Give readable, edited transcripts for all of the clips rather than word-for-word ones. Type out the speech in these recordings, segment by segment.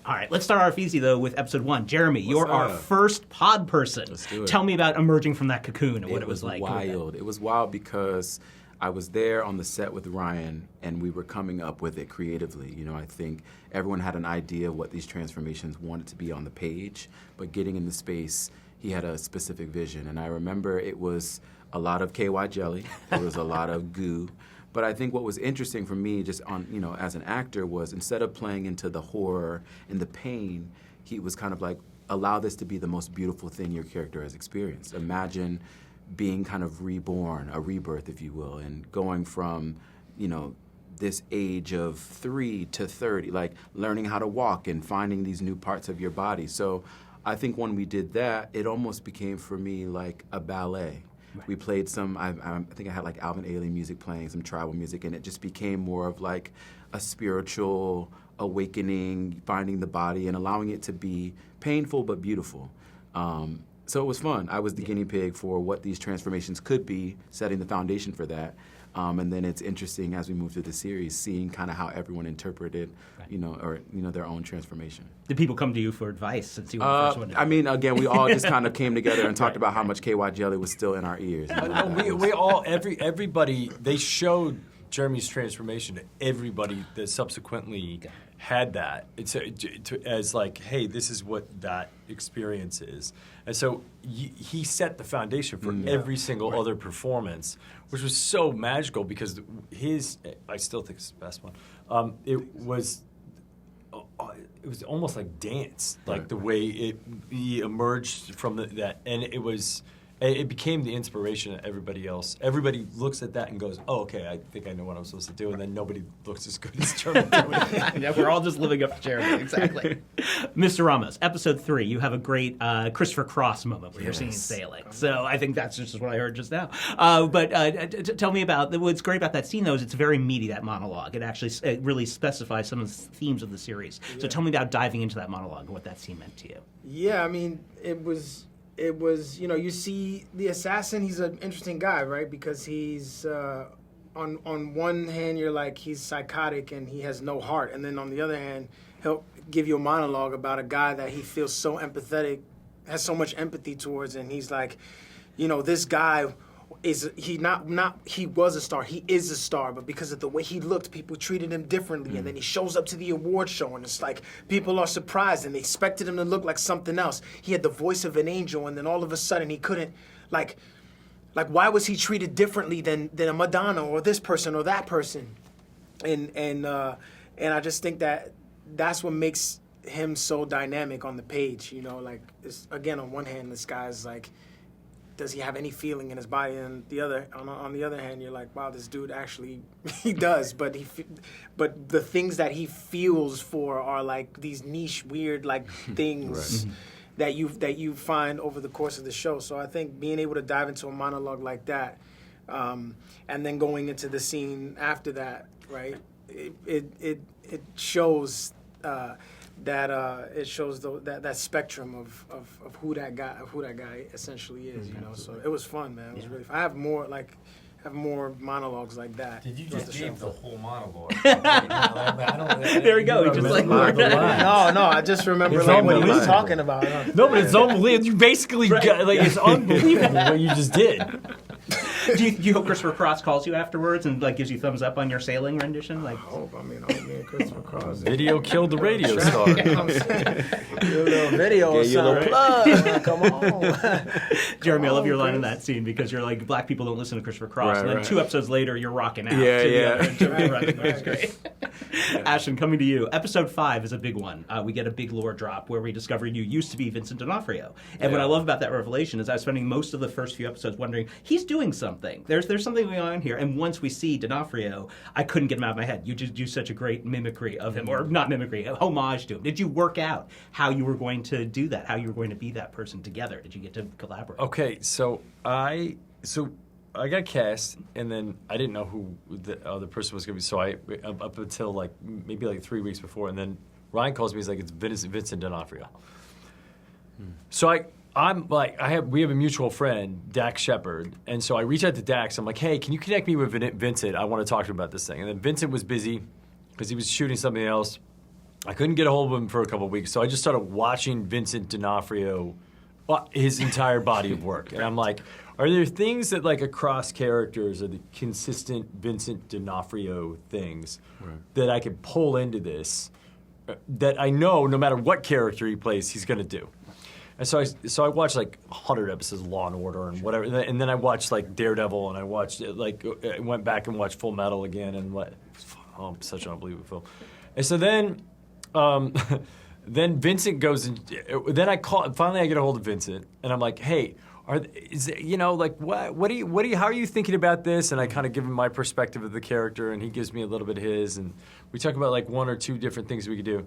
All right, let's start off easy, though, with episode 1. Jeremy, you're our first pod person. Let's do it. Tell me about emerging from that cocoon and what it was like. Wild. It was wild because I was there on the set with Ryan, and we were coming up with it creatively. You know, I think everyone had an idea of what these transformations wanted to be on the page, but getting in the space, he had a specific vision. And I remember it was a lot of KY jelly. There was a lot of goo. But I think what was interesting for me, just on, you know, as an actor, was instead of playing into the horror and the pain, he was kind of like, allow this to be the most beautiful thing your character has experienced. Imagine being kind of reborn, a rebirth, if you will, and going from, you know, this age of 3 to 30, like learning how to walk and finding these new parts of your body. So I think when we did that, it almost became for me like a ballet. Right. We played some, I think I had like Alvin Ailey music playing, some tribal music, and it just became more of like a spiritual awakening, finding the body and allowing it to be painful but beautiful. So it was fun. I was the guinea pig for what these transformations could be, setting the foundation for that. And then it's interesting as we move through the series, seeing kind of how everyone interpreted, you know, or their own transformation. Did people come to you for advice since you were the first one? I mean, again, we all just kind of came together and talked about how much KY jelly was still in our ears. You know? We all, everybody, they showed Jeremy's transformation to everybody that subsequently had that. It's as like, hey, this is what that experience is. And so he set the foundation for every single other performance, which was so magical because I still think it's the best one. It was almost like dance, like the way he emerged from that, and it became the inspiration that everybody else. Everybody looks at that and goes, "Oh, okay, I think I know what I'm supposed to do," and then nobody looks as good as Jeremy doing it. Yeah, we're all just living up to Jeremy, exactly. Mr. Ramos, episode 3, you have a great Christopher Cross moment where you're singing "Sailing." So I think that's just what I heard just now. But tell me about what's great about that scene, though, is it's very meaty, that monologue. It really specifies some of the themes of the series. Yeah. So tell me about diving into that monologue and what that scene meant to you. Yeah, I mean, it was, you know, you see the assassin, he's an interesting guy, right? Because he's, on one hand, you're like, he's psychotic and he has no heart. And then on the other hand, he'll give you a monologue about a guy that he feels so empathetic, has so much empathy towards. And he's like, you know, this guy he was a star, he is a star, but because of the way he looked, people treated him differently. And then he shows up to the award show and it's like, people are surprised and they expected him to look like something else. He had the voice of an angel and then all of a sudden he couldn't, like why was he treated differently than a Madonna or this person or that person? And I just think that's what makes him so dynamic on the page, you know, like, again, on one hand, this guy's like, does he have any feeling in his body? And on the other hand, you're like, wow, this dude actually, he does. But the things that he feels for are like these niche, weird like things that you find over the course of the show. So I think being able to dive into a monologue like that, and then going into the scene after that, right? It shows. It shows that spectrum of who that guy essentially is, you know. So it was fun, man. It was really fun. I have more monologues like that. Did you just give the whole monologue? There we go. He just like no, I just remember like what he was talking about. No, but it's unbelievable. You basically got, like, it's unbelievable what you just did. Do you hope Christopher Cross calls you afterwards and like gives you thumbs up on your sailing rendition? Like, I hope me and Christopher Cross. Video killed the radio star. Your little video or something. Plug. Come on. Jeremy, I love your line in that scene because you're like, black people don't listen to Christopher Cross. Right, and then 2 episodes later, you're rocking out. That's great. Ashton, coming to you. Episode 5 is a big one. We get a big lore drop where we discover you used to be Vincent D'Onofrio. And what I love about that revelation is I was spending most of the first few episodes wondering, he's doing something. There's something going on here. And once we see D'Onofrio, I couldn't get him out of my head. You just do such a great mimicry of him, or not mimicry, a homage to him. Did you work out how you were going to do that, how you were going to be that person together? Did you get to collaborate? Okay, so I got cast, and then I didn't know who the other person was going to be. So I up until like maybe like 3 weeks before, and then Ryan calls me. He's like, "It's Vincent D'Onofrio." So we have a mutual friend, Dax Shepard, and so I reach out to Dax. I'm like, "Hey, can you connect me with Vincent? I want to talk to him about this thing." And then Vincent was busy because he was shooting something else. I couldn't get a hold of him for a couple of weeks, so I just started watching Vincent D'Onofrio, his entire body of work. And I'm like, are there things that, like, across characters are the consistent Vincent D'Onofrio things that I could pull into this that I know no matter what character he plays, he's going to do? And so I watched like 100 episodes of Law and Order and whatever, and then I watched like Daredevil, and I watched I went back and watched Full Metal again, and such an unbelievable film. And so then Vincent goes and then finally I get a hold of Vincent, and I'm like, hey, how are you thinking about this? And I kind of give him my perspective of the character, and he gives me a little bit of his, and we talk about like one or two different things we could do.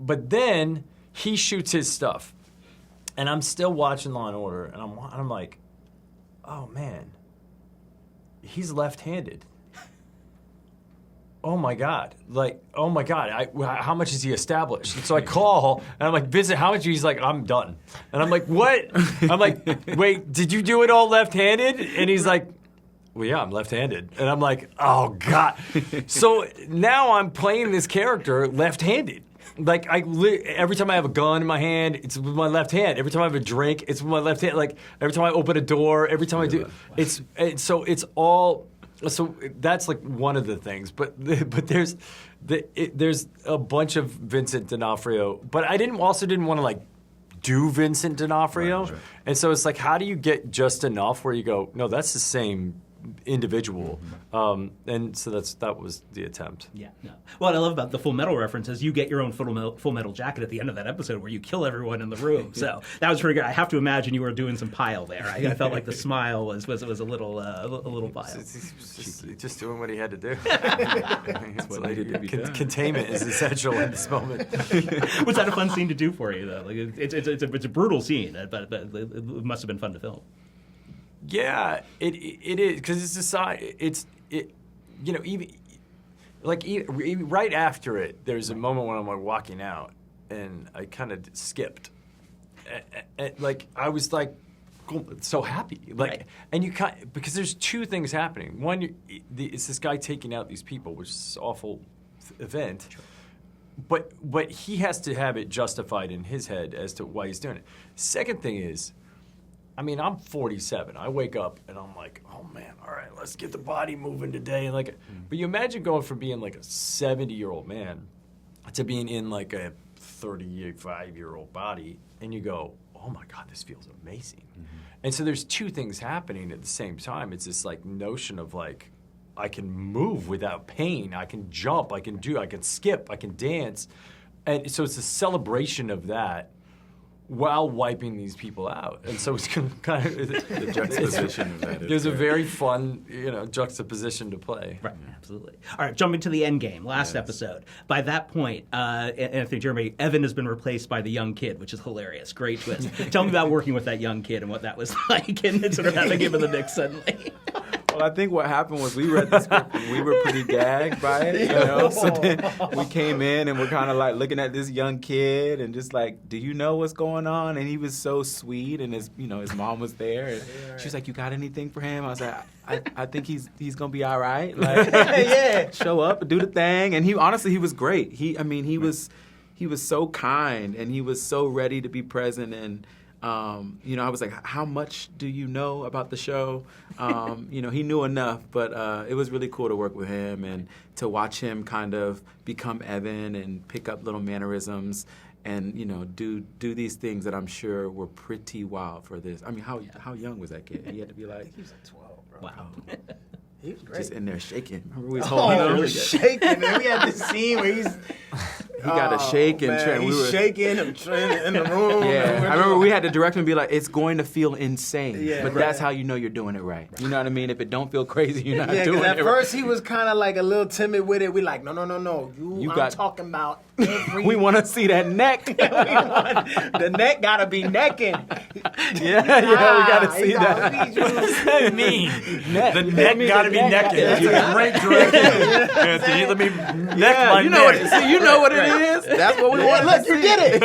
But then he shoots his stuff. And I'm still watching Law and Order, and I'm like, oh man, he's left-handed. Oh my God! How much is he established? And so I call, and I'm like, Vincent, how much? He's like, I'm done. And I'm like, what? I'm like, wait, did you do it all left-handed? And he's like, well, yeah, I'm left-handed. And I'm like, oh God. So now I'm playing this character left-handed. Like, every time I have a gun in my hand, it's with my left hand. Every time I have a drink, it's with my left hand. Like, every time I open a door, every time I do, so that's like one of the things. But there's a bunch of Vincent D'Onofrio. But I didn't want to like do Vincent D'Onofrio, right. And so it's like, how do you get just enough where you go, no, that's the same individual, and so that was the attempt. Yeah, no. What I love about the Full Metal reference is you get your own Full Metal jacket at the end of that episode where you kill everyone in the room. So that was pretty good. I have to imagine you were doing some pile there. I felt like the smile was a little pile. Just doing what he had to do. That's what needed to be done. Containment is essential in this moment. Was that a fun scene to do for you though? Like it's a brutal scene, but it must have been fun to film. Yeah, it is, because even right after it, there's a moment when I'm like walking out, and I kind of skipped, like I was like so happy, like, right. And you can't, because there's two things happening. One, it's this guy taking out these people, which is an awful event. Sure. But he has to have it justified in his head as to why he's doing it. Second thing is, I mean, I'm 47. I wake up and I'm like, oh man, all right, let's get the body moving today. And like, but you imagine going from being like a 70-year-old man to being in like a 35-year-old body, and you go, oh my God, this feels amazing. Mm-hmm. And so there's two things happening at the same time. It's this like notion of like, I can move without pain. I can jump. I can skip. I can dance. And so it's a celebration of that, while wiping these people out. And so it's kind of the juxtaposition of that. There's a very fun, juxtaposition to play. Right, absolutely. All right, jumping to the end game, last episode. By that point, Anthony Jeremy, Evan has been replaced by the young kid, which is hilarious. Great twist. Tell me about working with that young kid and what that was like, and sort of having him in the mix suddenly. Well, I think what happened was we read the script and we were pretty gagged by it, So then we came in and we're kind of like looking at this young kid and just like, do you know what's going on? And he was so sweet, and his mom was there, and she was like, you got anything for him? I was like, I think he's gonna be all right. Like, show up, do the thing. And he was great. He was so kind, and he was so ready to be present, and I was like, how much do you know about the show? He knew enough, but it was really cool to work with him and to watch him kind of become Evan and pick up little mannerisms and, do these things that I'm sure were pretty wild for this. I mean, how young was that kid? He had to be like... I think he was like 12, bro. Wow. He was great. Just in there shaking. Remember we was holding really shaking. And we had this scene where he got to shake and try. He's shaking and in the room. Yeah, I remember we had to direct him and be like, it's going to feel insane. Yeah, but that's how you know you're doing it right. You know what I mean? If it don't feel crazy, you're not doing it right. At first he was kind of like a little timid with it. We like, no. I'm talking about every... We want to see that neck. The neck got to be necking. Yeah, we got to see that. What's that mean? The neck got to be necking. That's a great direction. Anthony, let me neck my neck. You know what it is. That's what we want. Look, you did it.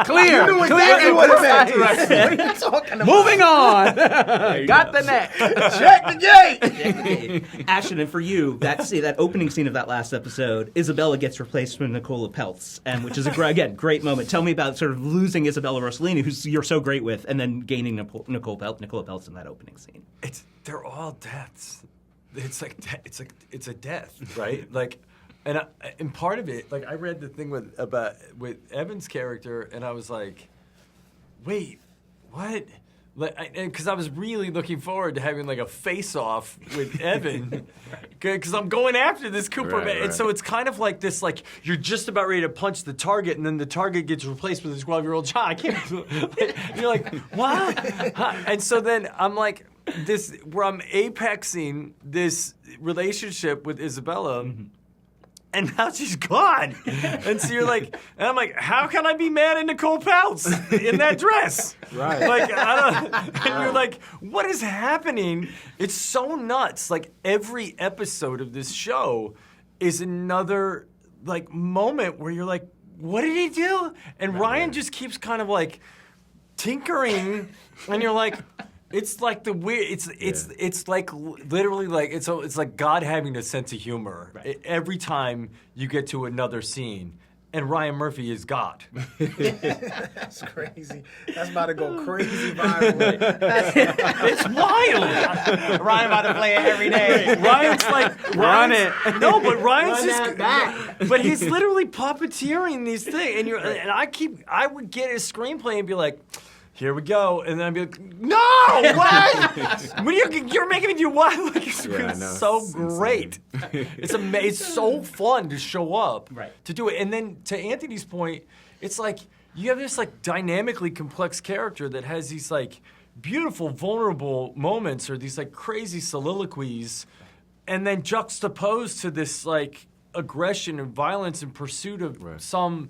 Clear. You knew exactly what it meant. What are you talking about? Moving on. Got the neck. Check the gate. Ashton, and for you, that opening scene of that last episode, Isabella gets replaced with Nicola Peltz. Peltz, and which is great moment. Tell me about sort of losing Isabella Rossellini, who you're so great with, and then gaining Nicola Peltz in that opening scene. They're all deaths. It's a death, right? And part of it, I read the thing with Evan's character, and I was like, wait, what? Because I was really looking forward to having a face-off with Evan, because I'm going after this Cooper man, and so it's kind of like this, you're just about ready to punch the target, and then the target gets replaced with a 12-year-old child. I can't. You're like, what? And so then I'm like, where I'm apexing this relationship with Isabella. Mm-hmm. And now she's gone. And so you're like, and I'm like, how can I be mad at Nicole Peltz in that dress? Right. And you're like, what is happening? It's so nuts. Every episode of this show is another moment where you're like, what did he do? And Ryan just keeps kind of tinkering, and you're like, it's the weird. It's literally it's like God having a sense of humor every time you get to another scene, and Ryan Murphy is God. That's crazy. That's about to go crazy viral. It's wild. Ryan about to play it every day. Ryan's run it. No, but Ryan's Run just. that back. But he's literally puppeteering these things, and I would get his screenplay and be like, here we go, and then I'd be like, no, what? You're making me do what? It's so great. It's so fun to show up, to do it. And then to Anthony's point, it's you have this dynamically complex character that has these beautiful, vulnerable moments or these crazy soliloquies, and then juxtaposed to this aggression and violence in pursuit of some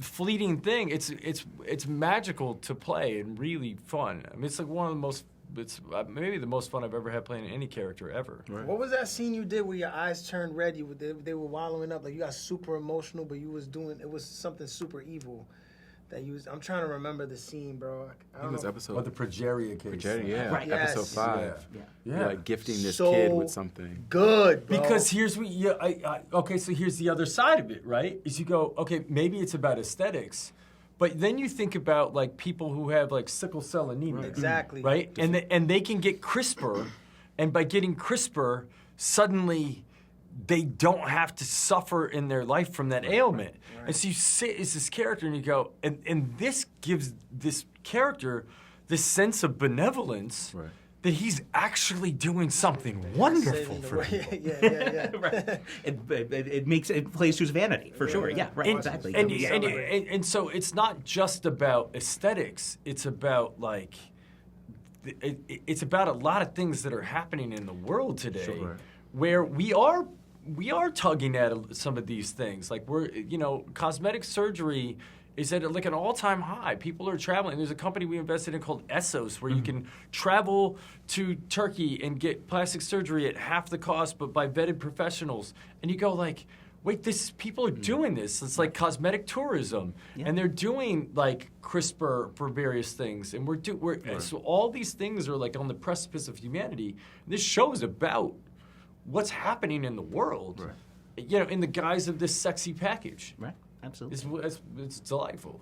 fleeting thing. It's magical to play and really fun. I mean, it's one of the most. It's maybe the most fun I've ever had playing any character ever. Right. What was that scene you did where your eyes turned red? They were wallowing up, you got super emotional, but you was doing it was something super evil. That you was. I'm trying to remember the scene, bro. I don't know. Episode. The Progeria case. Episode 5. Yeah. You're gifting this so kid with something. Good, bro. Because here's what. Okay, so here's the other side of it, right? Is you go, okay, maybe it's about aesthetics, but then you think about people who have sickle cell anemia, Exactly. right? And they can get CRISPR, and by getting CRISPR, suddenly they don't have to suffer in their life from that ailment. Right. And so you sit as this character and you go, and this gives this character this sense of benevolence that he's actually doing something wonderful for people. Right. It plays to his vanity, for sure. Yeah, right, exactly. And so it's not just about aesthetics. It's about it's about a lot of things that are happening in the world today, where we are tugging at some of these things. Cosmetic surgery is at an all-time high. People are traveling. There's a company we invested in called Essos, where you can travel to Turkey and get plastic surgery at half the cost, but by vetted professionals. And you go wait, people are doing this. It's like cosmetic tourism, and they're doing CRISPR for various things. And so all these things are on the precipice of humanity. This show is about what's happening in the world, in the guise of this sexy package. Right, absolutely. It's delightful.